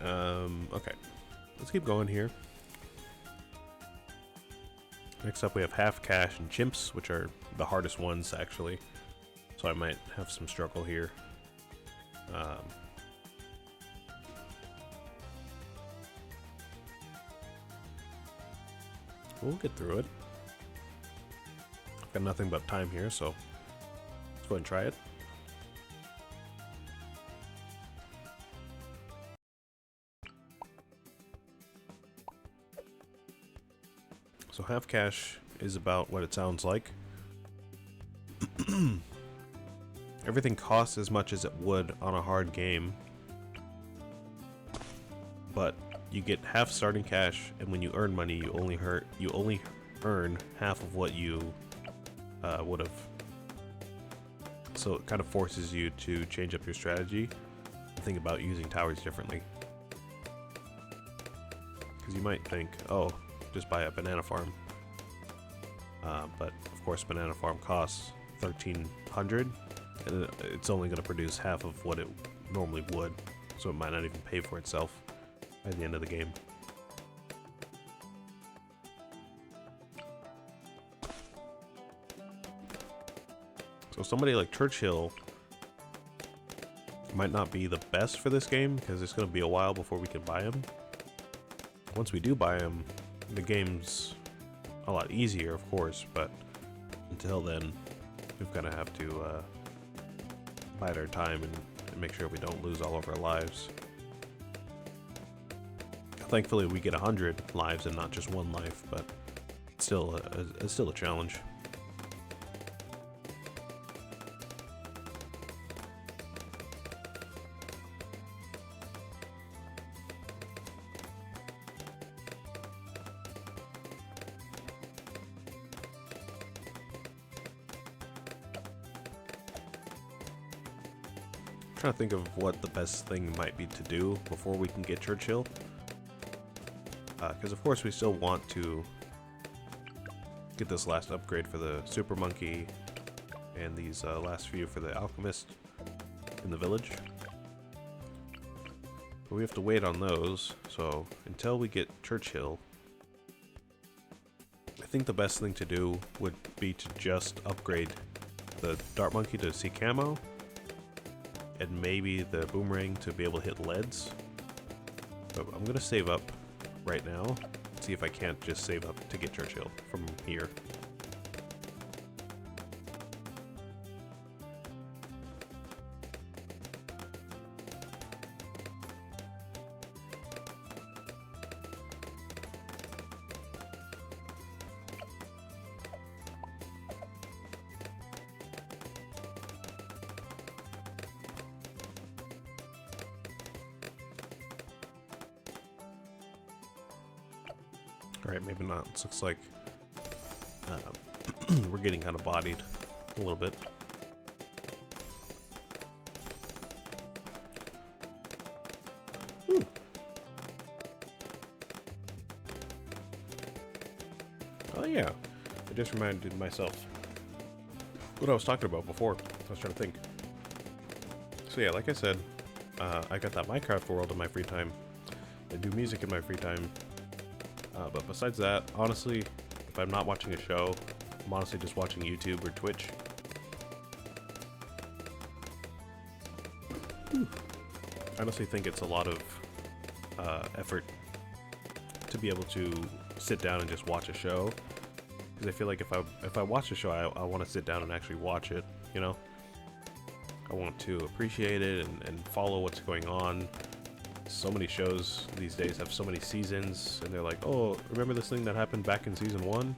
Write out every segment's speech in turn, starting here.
Okay. Let's keep going here. Next up we have half cash and chimps, which are the hardest ones actually. So I might have some struggle here. We'll get through it. I've got nothing but time here, so let's go ahead and try it. So half cash is about what it sounds like. Everything costs as much as it would on a hard game, but you get half starting cash, and when you earn money, you only earn half of what you would have. So it kind of forces you to change up your strategy and think about using towers differently. Because you might think, oh, just buy a banana farm, but of course banana farm costs 1,300, and it's only going to produce half of what it normally would, so it might not even pay for itself at the end of the game. So somebody like Churchill might not be the best for this game because it's going to be a while before we can buy him. Once we do buy him, the game's a lot easier, of course, but until then, we've got to have to bide our time and make sure we don't lose all of our lives. Thankfully, we get 100 lives and not just 1 life, but it's still a challenge. Trying to think of what the best thing might be to do before we can get Churchill, because of course we still want to get this last upgrade for the Super Monkey and these last few for the Alchemist in the village, but we have to wait on those. So until we get Churchill, I think the best thing to do would be to just upgrade the Dart Monkey to see camo, and maybe the Boomerang to be able to hit leads. But I'm gonna save up right now, see if I can't just save up to get Churchill from here. Alright, maybe not. This looks like we're getting kind of bodied a little bit. Ooh. Oh yeah, I just reminded myself what I was talking about before. I was trying to think. So yeah, like I said, I got that Minecraft world in my free time. I do music in my free time. But besides that, honestly, if I'm not watching a show, I'm honestly just watching YouTube or Twitch. I honestly think it's a lot of effort to be able to sit down and just watch a show. Because I feel like if I watch a show, I want to sit down and actually watch it, you know? I want to appreciate it and follow what's going on. So many shows these days have so many seasons, and they're like, oh, remember this thing that happened back in season 1?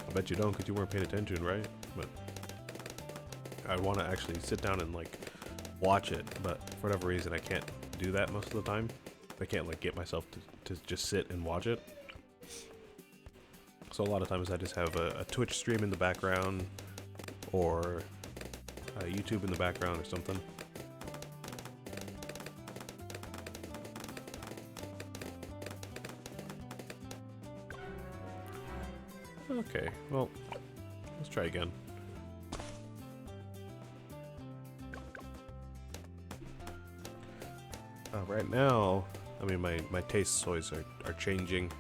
I bet you don't, because you weren't paying attention, right? But I want to actually sit down and like watch it, but for whatever reason I can't do that most of the time. I can't like get myself to just sit and watch it. So a lot of times I just have a Twitch stream in the background, or YouTube in the background or something. Okay, well, let's try again. Right now, I mean, my tastes always are changing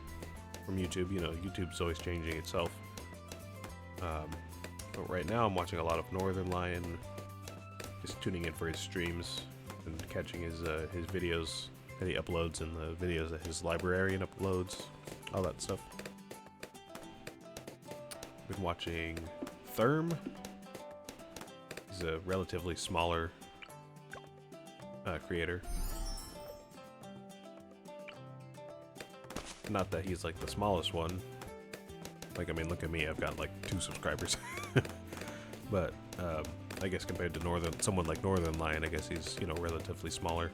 from YouTube. You know, YouTube's always changing itself. But right now I'm watching a lot of Northern Lion, just tuning in for his streams and catching his videos that he uploads and the videos that his librarian uploads, all that stuff. Been watching Therm. He's a relatively smaller creator. Not that he's like the smallest one. Like, I mean, look at me, I've got like 2 subscribers. But I guess compared to someone like Northern Lion, I guess he's, you know, relatively smaller.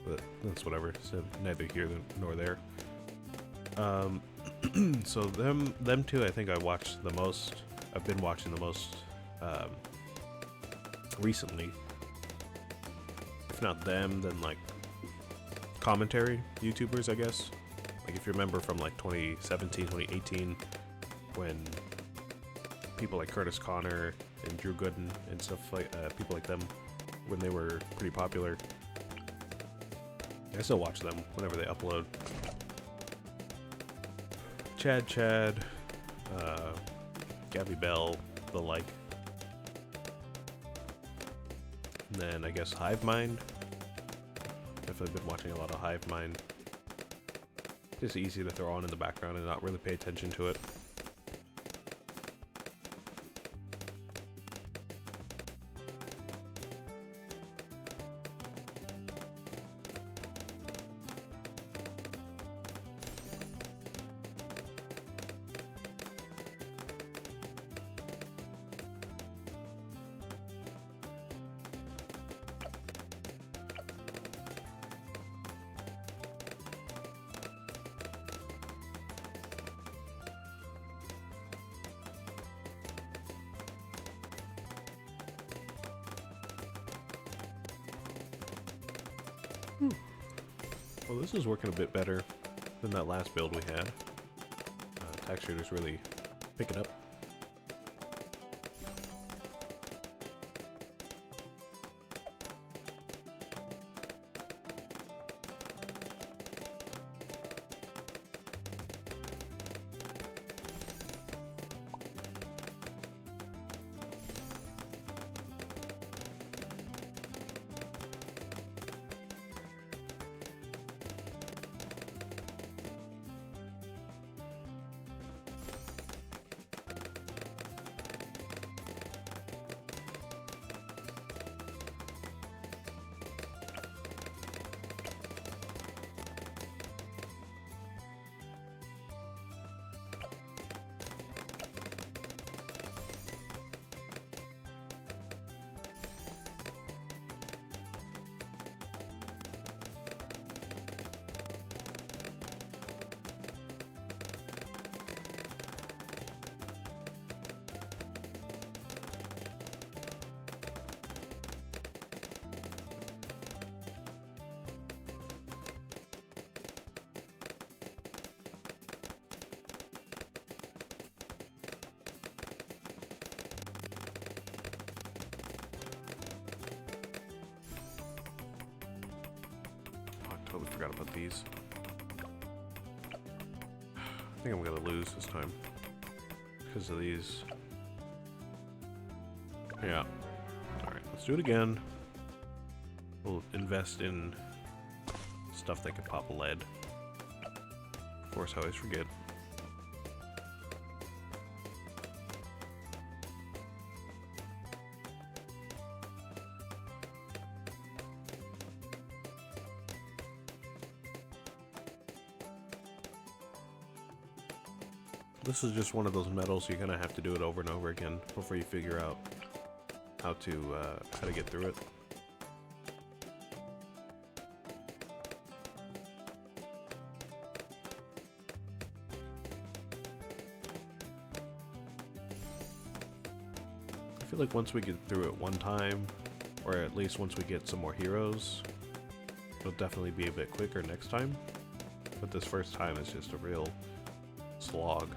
But that's whatever. So neither here nor there. So them two, I think I watched the most. I've been watching the most recently. If not them, then like commentary YouTubers, I guess. Like if you remember from like 2017, 2018, when people like Curtis Connor and Drew Gooden and stuff like people like them, when they were pretty popular. I still watch them whenever they upload. Chad, Gabby Bell, the like. And then I guess Hive Mind. Definitely been watching a lot of Hive Mind. Just easy to throw on in the background and not really pay attention to it. Well, this is working a bit better than that last build we had. Attack Shooter's really picking up. Totally forgot about these. I think I'm gonna lose this time because of these. Yeah. Alright, let's do it again. We'll invest in stuff that can pop lead. Of course, I always forget. This is just one of those metals you're gonna have to do it over and over again before you figure out how to get through it. I feel like once we get through it one time, or at least once we get some more heroes, it'll definitely be a bit quicker next time. But this first time is just a real slog.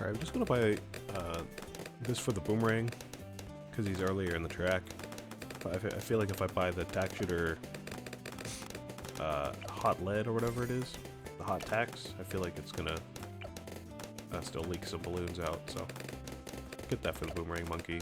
Alright, I'm just gonna buy this for the boomerang, because he's earlier in the track. I feel like if I buy the tack shooter hot lead or whatever it is, the hot tacks, I feel like it's gonna still leak some balloons out, so get that for the boomerang monkey.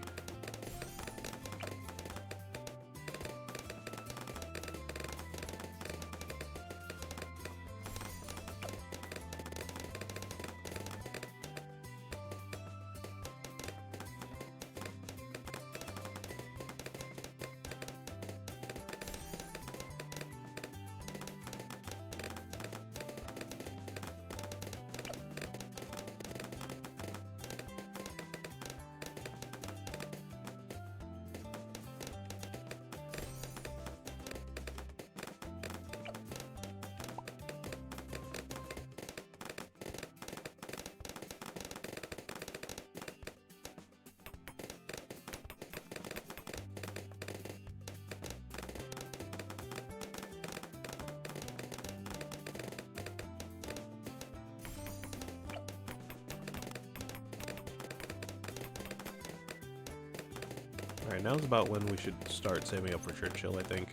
Alright, now's about when we should start saving up for Churchill, I think.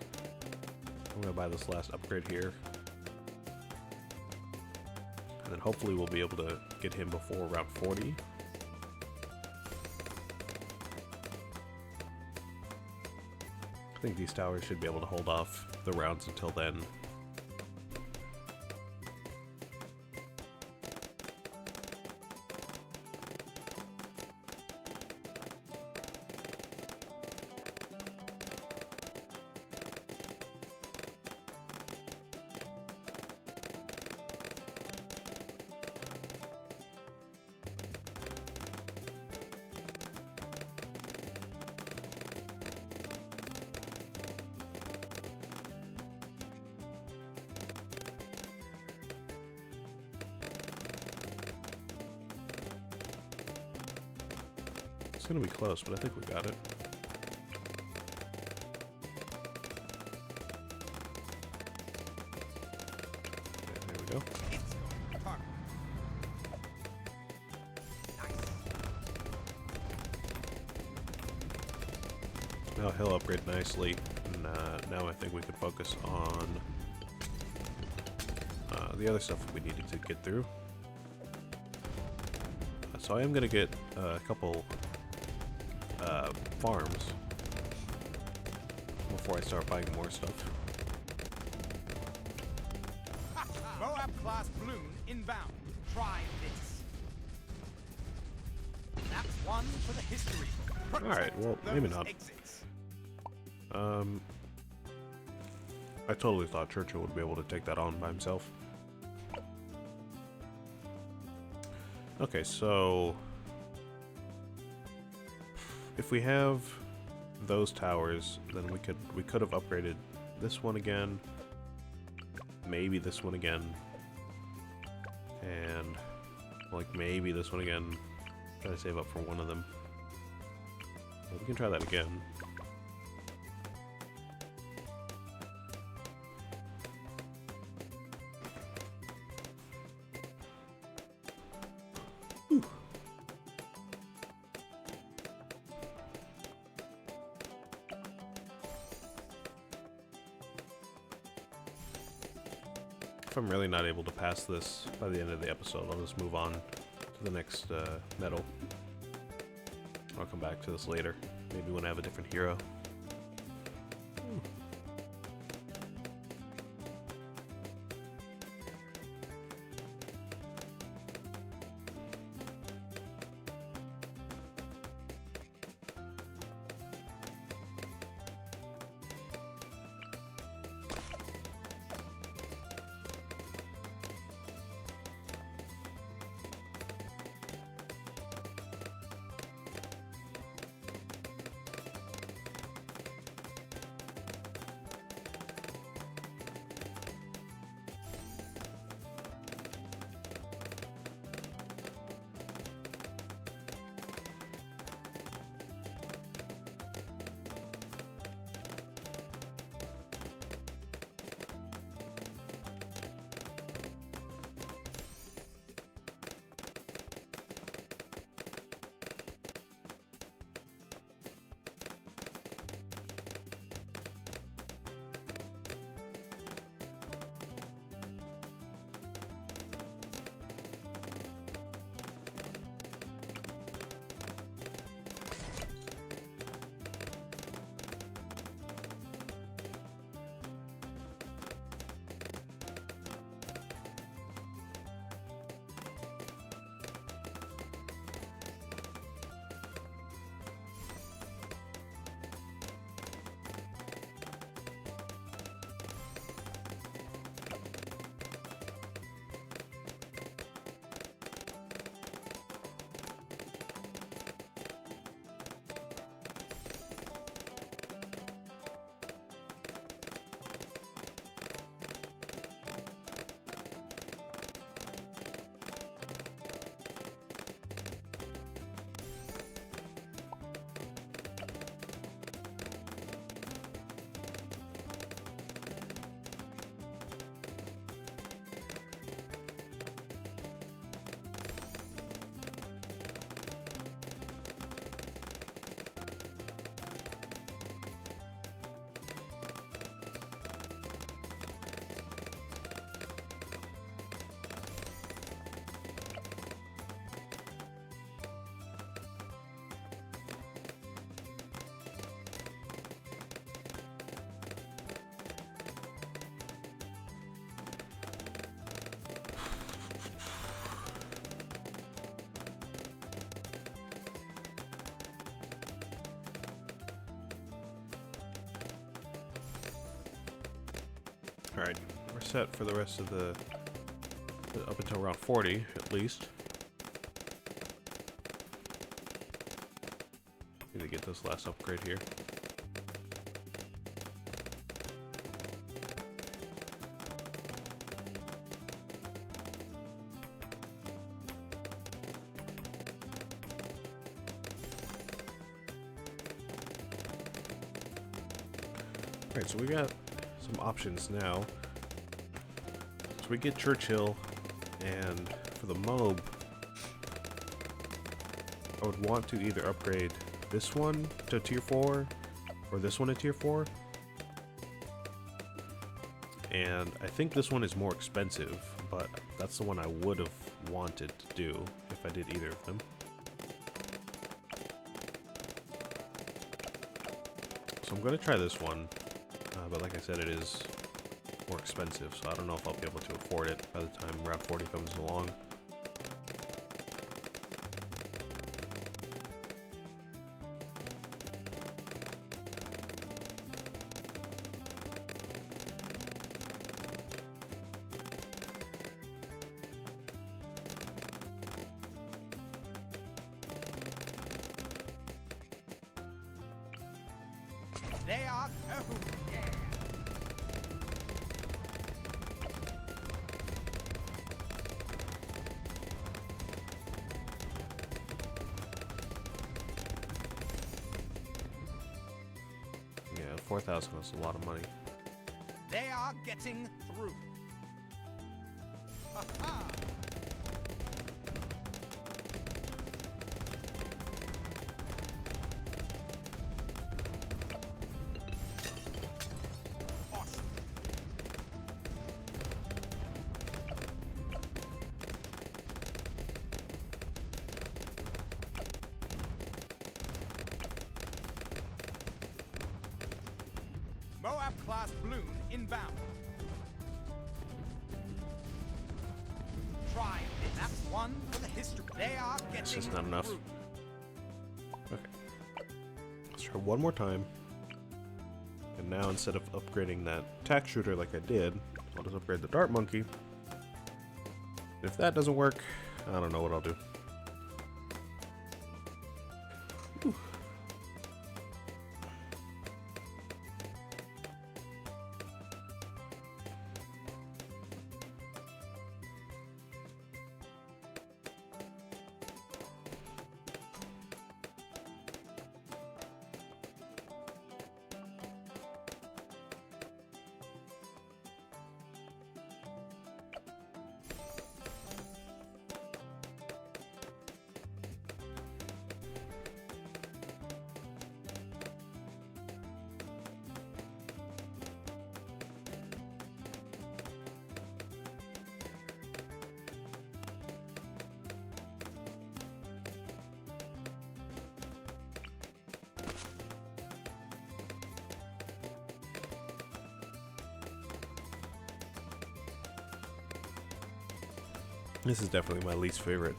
I'm gonna buy this last upgrade here. And then hopefully we'll be able to get him before round 40. I think these towers should be able to hold off the rounds until then. It's gonna be close, but I think we got it. Okay, there we go. Now he'll upgrade nicely, and now I think we can focus on the other stuff we needed to get through. So I am gonna get a couple farms before I start buying more stuff. Moab class Bloon inbound. Try this. That's one for the history book. Alright, well, maybe not. I totally thought Churchill would be able to take that on by himself. Okay, so if we have those towers, then we could have upgraded this one again, maybe this one again, and like maybe this one again. Try to save up for one of them. But we can try that again. If I'm really not able to pass this by the end of the episode, I'll just move on to the next medal. I'll come back to this later, maybe when I have a different hero. Alright, we're set for the rest of the up until round 40, at least. Need to get this last upgrade here. Alright, so we got some options now. So we get Churchill, and for the MOB, I would want to either upgrade this one to tier 4 or this one to tier 4. And I think this one is more expensive, but that's the one I would have wanted to do if I did either of them. So I'm going to try this one, but like I said, it is more expensive, so I don't know if I'll be able to afford it by the time round 40 comes along. They are. Oh, yeah. Yeah, 4,000 is a lot of money. They are getting through. Ha-ha. Awesome. Moab class Bloon inbound. Try this. That's one for the history. They are getting It's just not enough. through. Okay. Let's try one more time. And now instead of upgrading that tack shooter like I did, I'll just upgrade the dart monkey. If that doesn't work, I don't know what I'll do. Whew. This is definitely my least favorite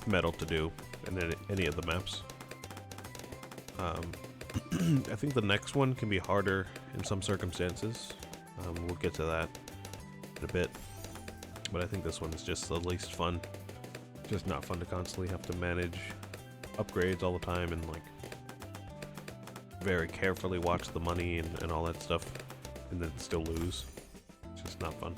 medal to do in any of the maps. I think the next one can be harder in some circumstances. We'll get to that in a bit. But I think this one is just the least fun. Just not fun to constantly have to manage upgrades all the time and like very carefully watch the money and all that stuff and then still lose. It's just not fun.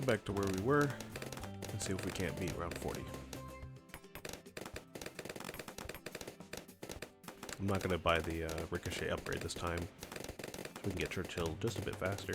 go back to where we were and see if we can't beat round 40. I'm not gonna buy the ricochet upgrade this time, so we can get Churchill just a bit faster.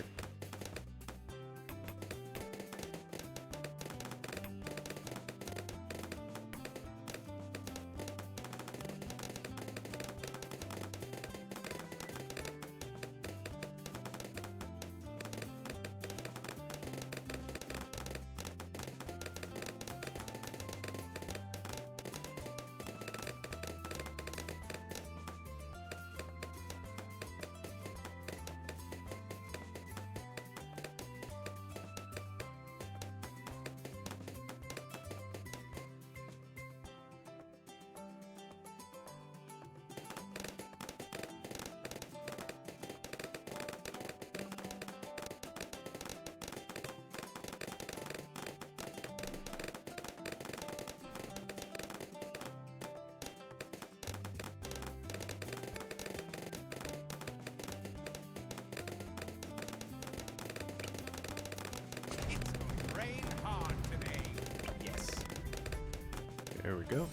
There we go.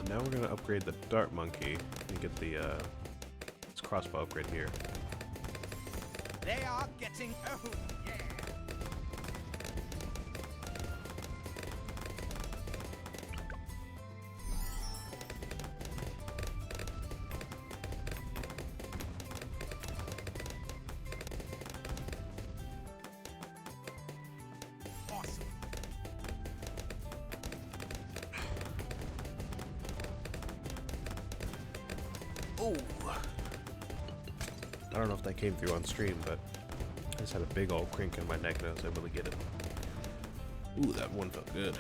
Now we're gonna upgrade the dart monkey and get the this crossbow upgrade here. They are getting. Oh, yeah. Awesome. Oh! I don't know if that came through on stream, but I just had a big old crink in my neck and I was able to get it. Ooh, that one felt good.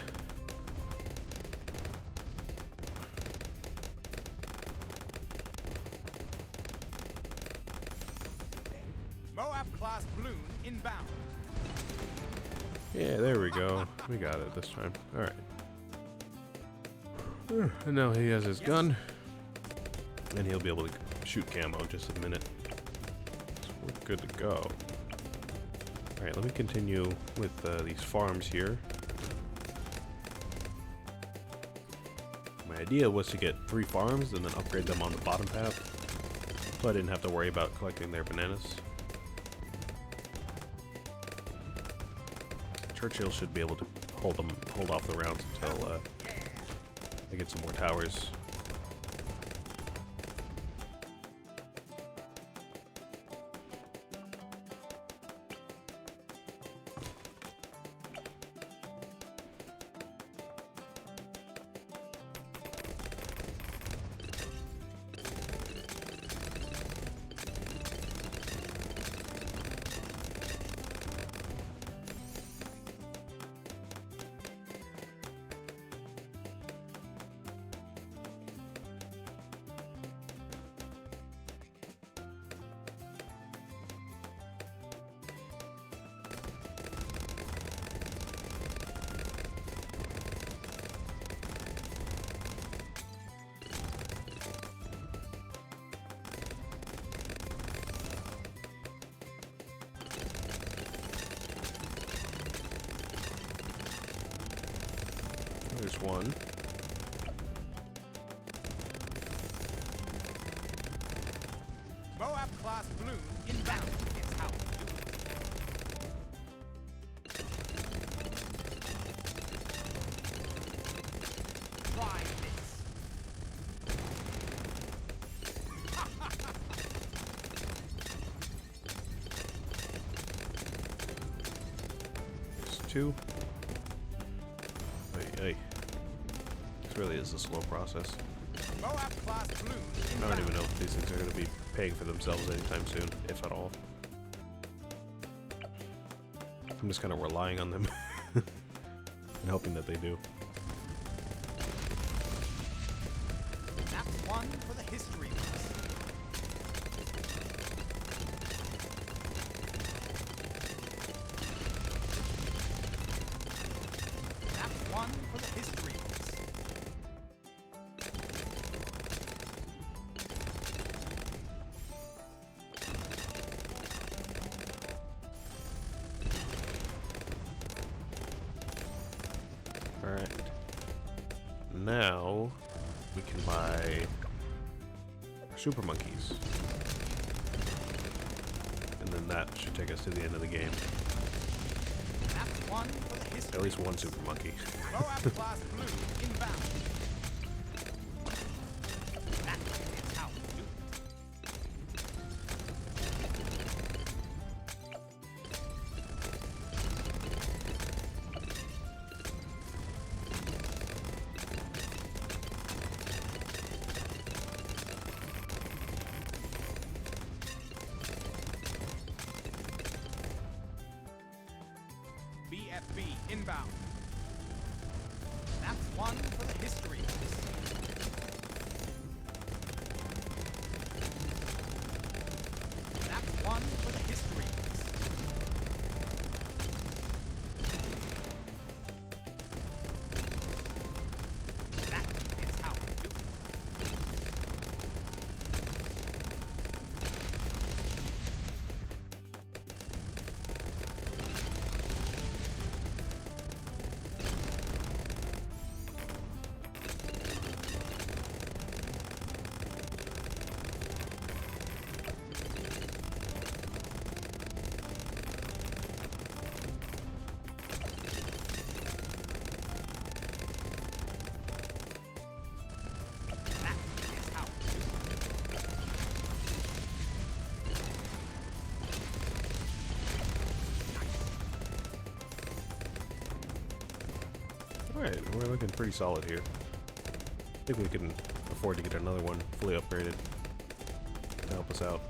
Moab class Bloon inbound. Yeah, there we go. We got it this time. Alright. And now he has his gun. And he'll be able to shoot camo in just a minute. So we're good to go. Alright, let me continue with these farms here. My idea was to get 3 farms and then upgrade them on the bottom path, so I didn't have to worry about collecting their bananas. Churchill should be able to hold off the rounds until I get some more towers. There's one. Moab class Bloon inbound. It's how we do it. Try this. There's 2. Hey. This really is a slow process. Moab class Bloon I inbound. don't even know if these things are going to be paying for themselves anytime soon, if at all. I'm just kind of relying on them and hoping that they do. That's one for the history books. That's one for the history books. now we can buy our super monkeys. And then that should take us to the end of the game. That's one for the history. At least one super monkey. Moab class blue inbound. That is how we do it. BFB inbound. That's one for the history. That's one for the history. That is how we do it. That is how we do it. Alright, we're looking pretty solid here. I think we can afford to get another one fully upgraded to help us out.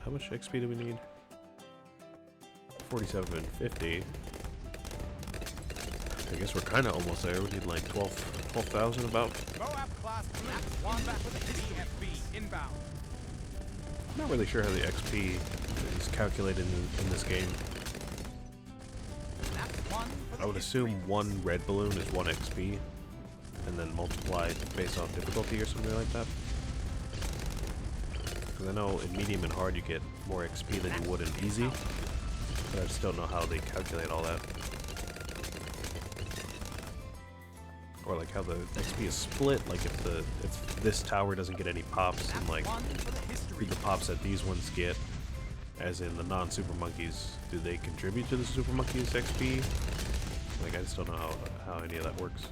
How much XP do we need? 4750. I guess we're kind of almost there. We need like 12,000 about. Moab class blue. That's one back for the BFB inbound. I'm not really sure how the XP is calculated in this game. That's one for the I would assume one red balloon is 1 XP, and then multiplied based on difficulty or something like that. Because I know in medium and hard you get more XP than you would in easy, but I just don't know how they calculate all that. Or like how the XP is split, like if this tower doesn't get any pops, and like one for the history. the pops that these ones get, as in the non-super monkeys, do they contribute to the super monkeys XP? Like I just don't know how any of that works.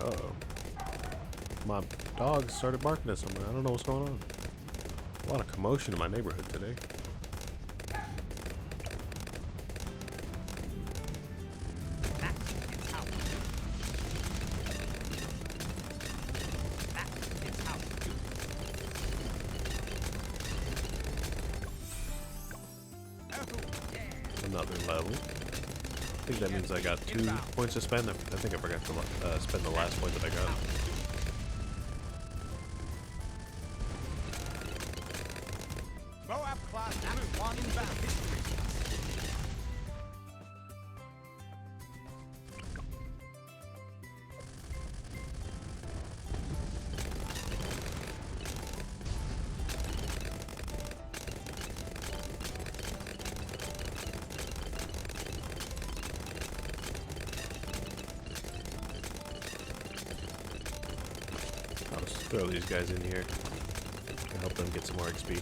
Uh-oh. My dog started barking at someone. I don't know what's going on. A lot of commotion in my neighborhood today. That is how we do it. That is how we do it. Oh, yeah. Another level. I think that means I got 2 points to spend. I think I forgot to spend the last point that I got. Moab class blue one inbound history. I'll just throw these guys in here to help them get some more XP.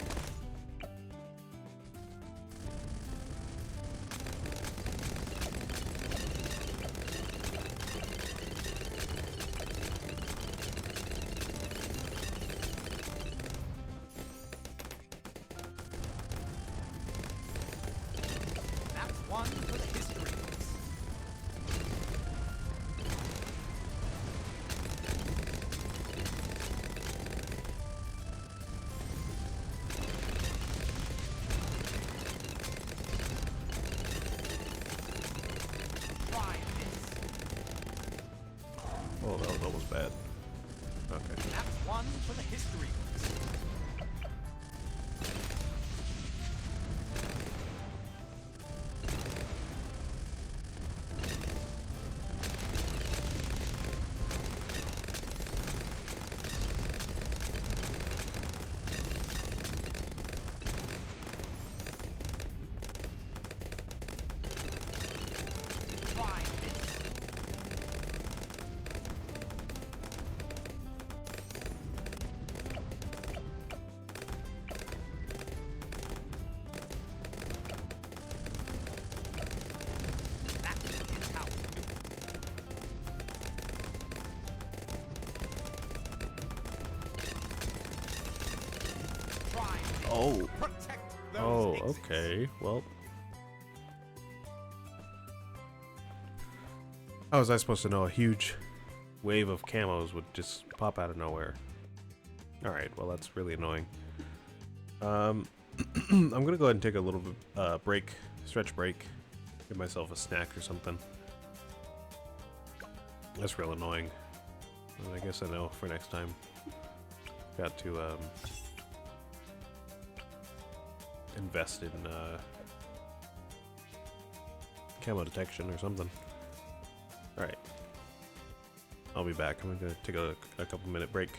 That's one for the history. Try this. Oh, that was almost bad. Okay. That's one for the history. Oh. Protect those Oh, exits. okay. Well. How was I supposed to know a huge wave of camos would just pop out of nowhere? Alright, well that's really annoying. I'm gonna go ahead and take a little break, stretch break, give myself a snack or something. That's real annoying. And I guess I know for next time. Got to invest in camo detection or something. Alright. I'll be back. I'm gonna take a couple minute break.